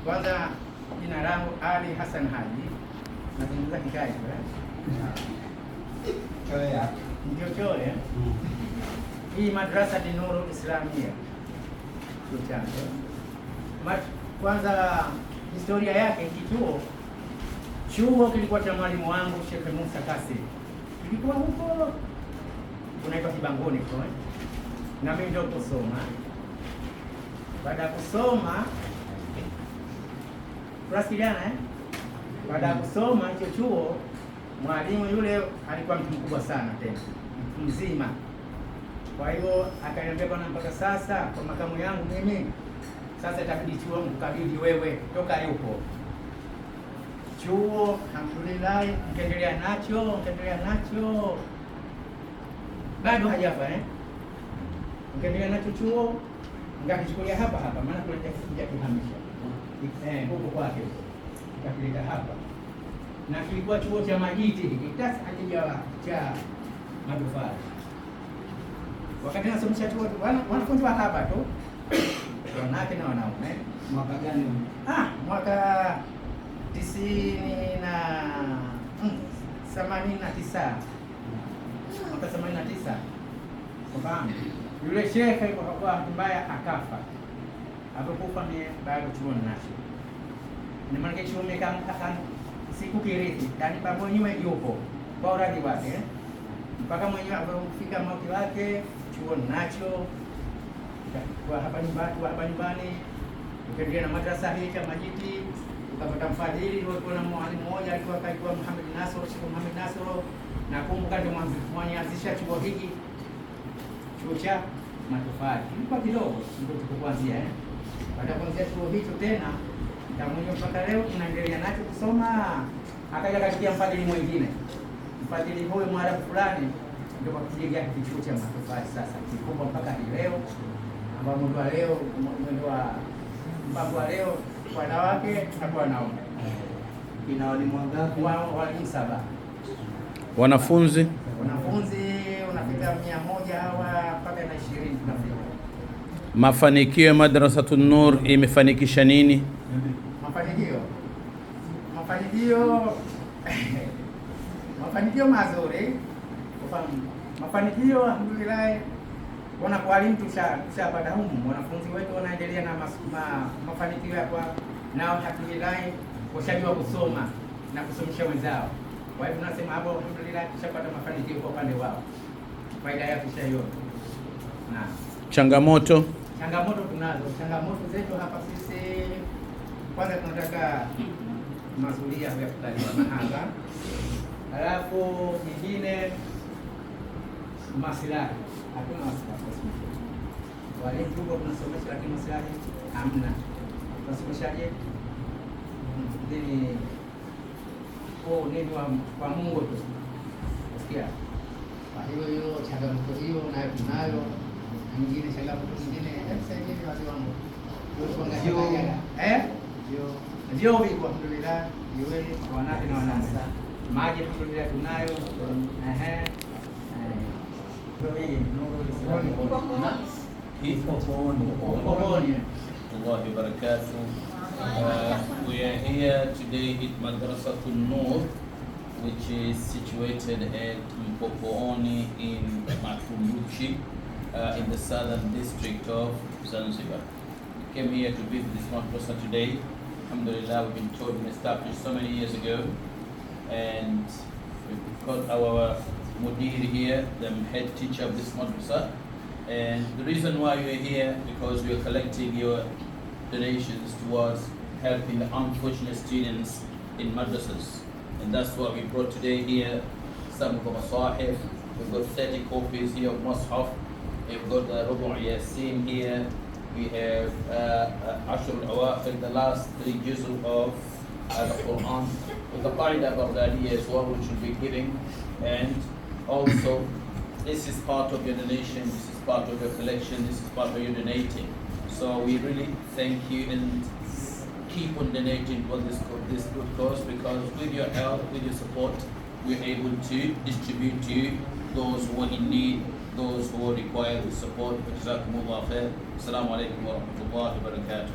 Kwanza, jina langu Ali Hassan Haji, nazungumza Kikai ndio choe. Hii Madrasa Nurul Islamia chuo changu. Kwanza historia yake, chuo kilikuwa cha mwalimu wangu Sheikh Musa Kasi, kilikuwa huko unaitwa Kibangoni kwa na mimi ndio kusoma. Baada ya kusoma baada ya kusoma hicho chuo, mwalimu yule alikuwa mtu mkubwa sana, tena mtu mzima. Kwa hiyo akaniambia, bwana, mpaka sasa kwa makamu yangu mimi sasa itabidi chuo mkabidhi wewe, toka yupo chuo. Alhamdulillah, nikaendelea nacho bado hajafa nikaendelea nacho chuo, ngakichukulia hapa maana kuja kihamisha huko kwake, nikapeleka hapa, na kilikuwa chuo cha Majiti kitasi hakijawa cha matofali. Wakati nasomesha chuo wanafunzi wa hapa tu, wanawake na wanaume. Mwaka gani? Mwaka 89 mwaka 89. Unafahamu, yule shekhe kwa mbaya akafa. Hapokufa ni bado chuo ninacho. Ni maana chuo mmekaa siku kirithi, yani pamoja mwenyewe yupo kwa uradi wake mpaka mwenyewe alipofika mauti wake, chuo ninacho kwa hapa nyumbani. Ukiendelea na madrasa hii cha Majiti, ukapata mfadhili, ulikuwa na mwalimu mmoja alikuwa kaitwa Muhammad Nasr, Sheikh Muhammad Nasr, na kumbuka ndio mwanzisha chuo hiki, chuo cha matofali. Ilikuwa kidogo ndio tukuanzia baada ya kuanzia chuo hicho tena ndio mpaka leo tunaendelea nacho kusoma. Akaja katika mfadhili mwingine, mfadhili huyo Mwarabu fulani, ndio kupiga chuo cha matofali sasa kikubwa mpaka leo, ambao ndio leo mpaka leo wanawake na wanaume. Ina walimu wangapi? Walimu 7. Wanafunzi unafika 100 hawa mpaka na 20 tunafika. Mafanikio ya Madrasatun Nur imefanikisha nini? Mafanikio mazuri. Mafanikio alhamdulillah, wana walimu tushapata humu, wanafunzi wetu wanaendelea na mafanikio ya kwa nao alhamdulillah, washajua kusoma na kusomesha wenzao. Kwa hivyo tunasema hapo alhamdulillah tushapata mafanikio kwa upande wao. Faida yake tushaiona. Na changamoto tunazo. Changamoto zetu hapa sisi, kwanza tunataka masuala ya kutaliwa mahanga. Alafu nyingine maslahi. Hakuna maslahi. Walimu tuko tunasomesha, lakini maslahi hamna. Tunasomeshaje? Nini kwa Mungu tu. Sikia. Kwa hiyo changamoto hiyo nayo tunayo. Nyingine changamoto nyingine sasa watu wangu. Ndio viko alhamdulillah, yule wanawake na wanaume. Maji alhamdulillah tunayo. We are here today at Madrasatun Nur, which is situated at Mpopooni in Makunduchi, in the southern district of Zanzibar. Came here to visit this madrasa today. Alhamdulillah, we've been told we established so many years ago, and we've got our mudir here, the head teacher of this madrasa. And the reason why we're here, because we're collecting your donations towards helping the unfortunate students in madrasas. And that's what we brought today here. Some of the masahif, we've got 30 copies here of Mus'haf. We've got the Rubu' Yasin here. We have Ashr al-Awakhir, the last 3 juz of the Quran, with the Qaida Baghdadi as well, which we'll be giving. And also, this is part of your donation, this is part of your collection, this is part of your donating. So we really thank you and keep on donating for this good cause, because with your help, with your support, we're able to distribute to those who are in need, those who require the support. Jazakumullah khair. Assalamu alaikum wa rahmatullahi wa barakatuh.